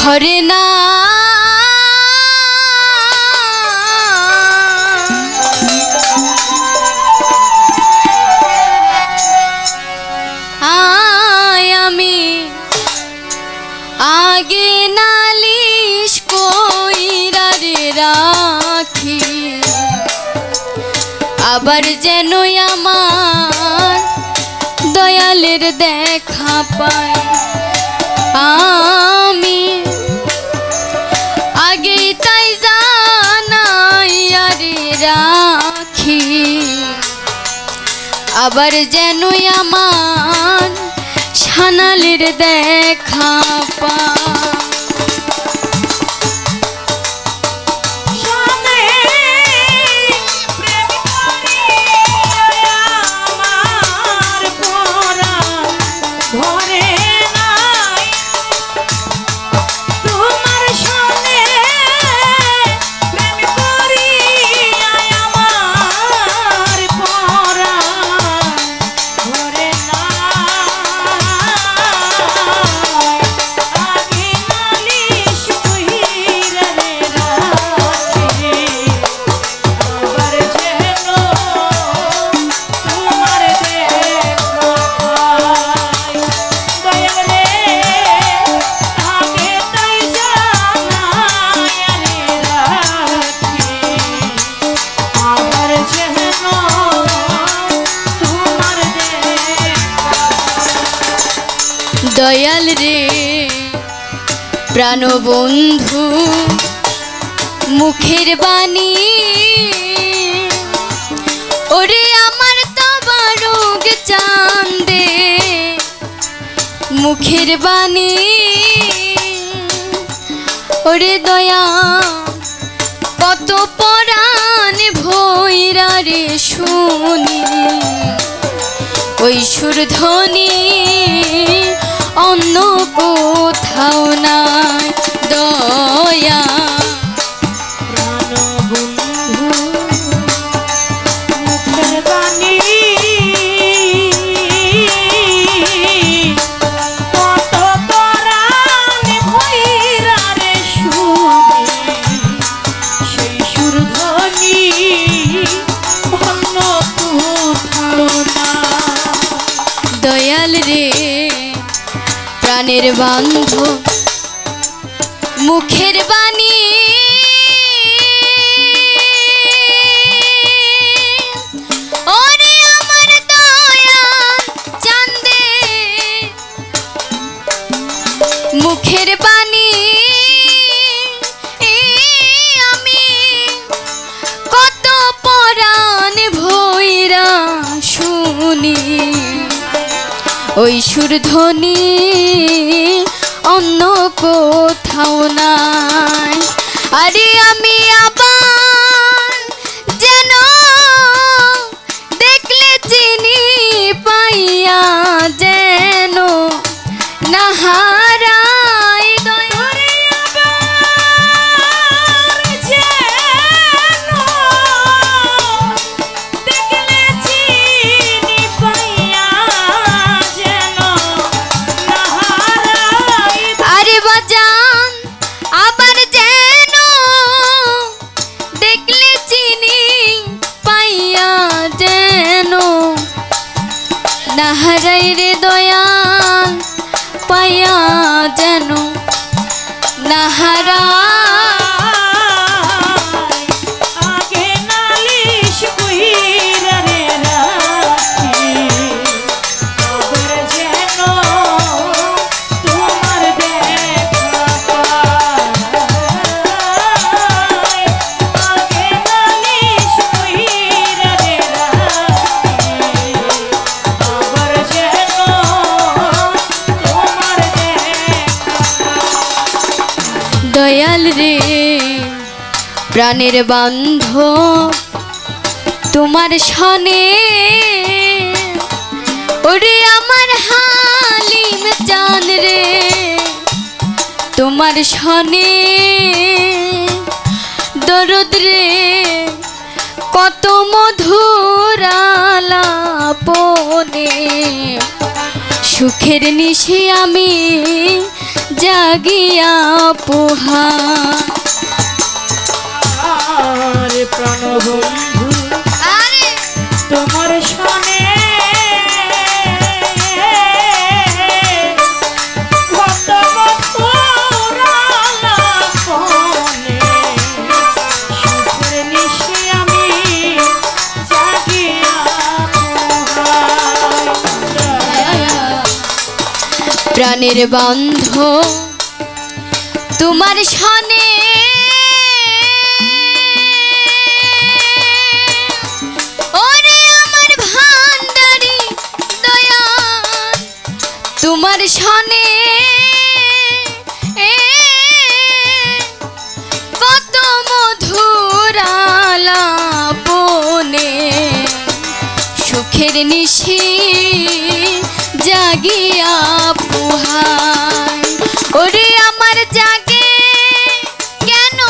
ঘরে না আমি আগে নালিশ কইরা রে রাখি, আবার যেন আমার দয়ালের দেখা পাই। আমি আগে তাই জানাইয়া রে রাখি, আবার যেন আমার সানালের দেখা পাই। দয়াল রে প্রাণবন্ধু মুখের বাণী, ওরে আমার তবারুক চাঁদে মুখের বাণী, ওরে দয়া কত পরাণ ভৈরা রে শুনি, ওই সুরধ্বনি অন্য কোথাও নাই। দয়া প্রাণবন্ধু মুখের বাণী, কত পরাণ ভৈরা রে শুনি, সেই সুরধ্বনি অন্য কোথাও নাই। দয়াল রে প্রাণের বান্ধব মুখের বাণী, ওরে আমার দয়া চাঁদে মুখের বাণী, আমি কত পরাণ ভৈরা শুনি, ওই সুরধ্বনি অন্য কোথাও নাই। আরে আমি আবার যেন দেখলে চিনি পাইয়া যেন না হারাই। দয়ারে আবার যেন দেখলে চিনি পাইয়া যেন না হারাই। আরে বাজান আবার যেন দেখলে চিনি পাইয়া যেন না হারাই রে দয়াল, পাইয়া যেন না হারাই। আগে নালিশ কইরা রে রাখি, আবার যেন তোমার দেখা পাই। আগে নালিশ কইরা রে রাখি, আবার যেন তোমার দেখা পাই। দয়াল রে প্রাণের বান্ধব তোমার সনে, ওরে আমার হালিম চাঁদ রে তোমার সনে, দরদ রে কত মধুর আলাপনে, সুখের নিশে আমি জাগিয়া পোহা আর প্রাণবন্ধু আরে তোমার সনে কত মধুর আলাপনে সুখের নিশে আমি জাগিয়া পোহাই। প্রাণের বন্ধ তোমার সনে ওরে আমার ভান্ডারি দয়া তোমার সনে কত মধুর আলাপনে সুখের নিশি জাগিয়া পোহাই ওরে আমার জাগে কেন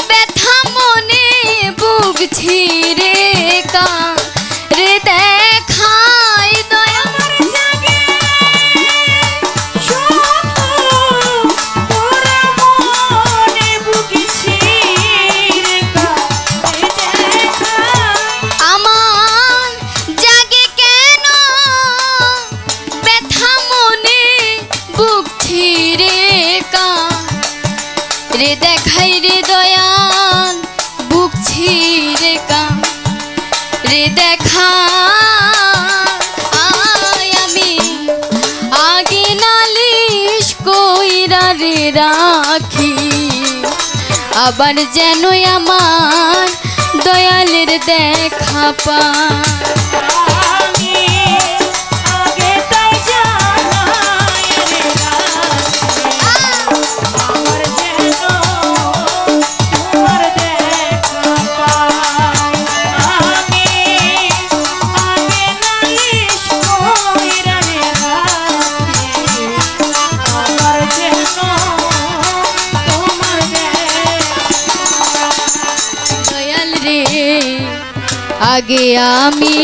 ব্যথা মনে বুক ছিঁড়ে রে দেখাই দয়া আমার জাগে শুধু তোর মনে বুকে ছিঁড়ে কাঁদে দেখা। আমার জাগে কেন ব্যথা মনে বুক ছিঁড়ে রে দেখাই রে দয়াল বুক ছিঁড়ে রে দেখা আমি আগে নালিশ কইরা রে রাখি আবার যেন আমার দয়ালের দেখা পায় আমি আগে তাই জানাই রে রাখি, আমার যেন তোমার দেখা পাই। আমি আগে নালিশ কইরা রে রাখি, আমার যেন তোমার দেখা দয়াল রে আগে আমি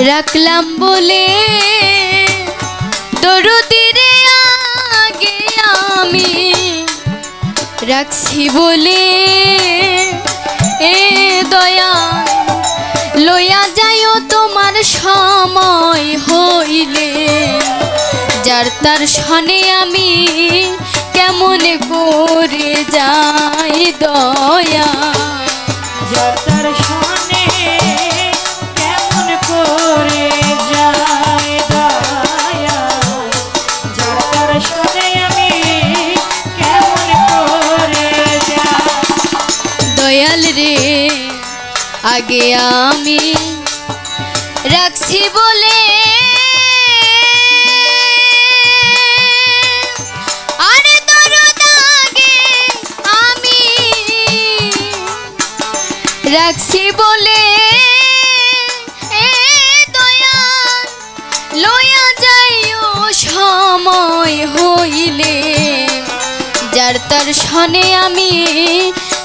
রাখলাম বলে দরদি রে আগে আমি রাখছি বলে এ দয়া লইয়া যাইও তোমার সময় হইলে যার তার সনে আমি কেমন করে যাই দয়া যার তার সনে কেমন করে যায় দয়া, যার তার সনে আমি কেমন করে যাই। দয়াল রে আগে আমি রাখছি বলে আরে দরদ আগে আমি রাখছি বলে এ দয়া লইয়া যাইও সময় হইলে যার তার সনে আমি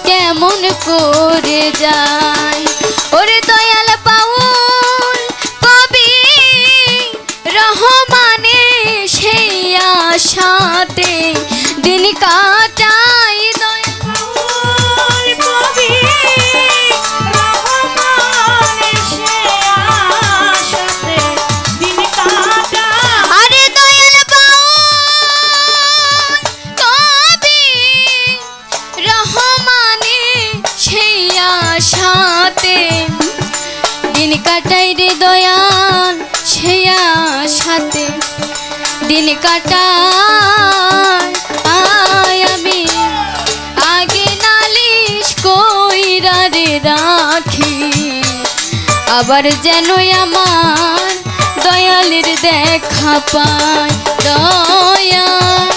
কেমন করে যাই ওরে দয়াল পাউল কবি রহমানে সেই আশাতে দিন কাটাই দয়াল পাউল কবি রহমান সে আশাতে দিন কাটায়। আরে দয়াল পাউল কবি রহমানে সেই আশাতে দিন কাটাই রে দয়াল সেই আশাতে দিন কাটাই আমি আগে নালিশ কইরা রে রাখি আবার যেন আমার দয়ালের দেখা পায় দয়াল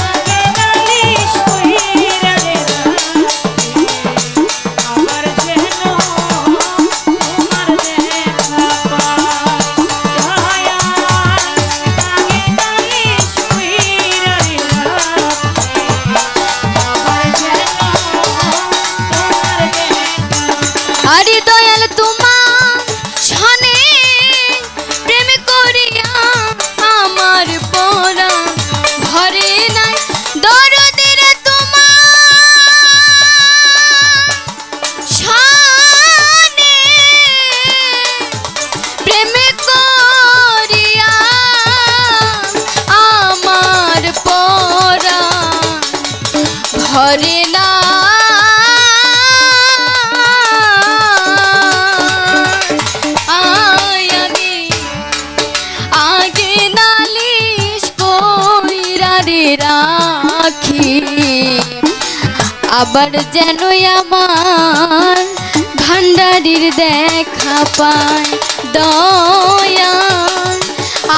আগে নালিশ কইরা রে রাখি, আমার যেন তোমার দেখা পাই। দয়া আগে নালিশ কইরা রে রাখি, আমার যেন তোমার দেখা। আরে দয়াল তোমার সনে প্রেম করিয়া আমার পরা আবার যেন আমার ভান্ডারির দেখা পায় দয়া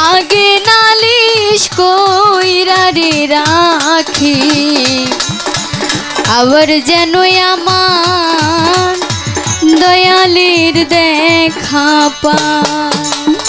আগে নালিশ কইরা রে রাখি আবার যেন আমার দয়ালের দেখা পায়।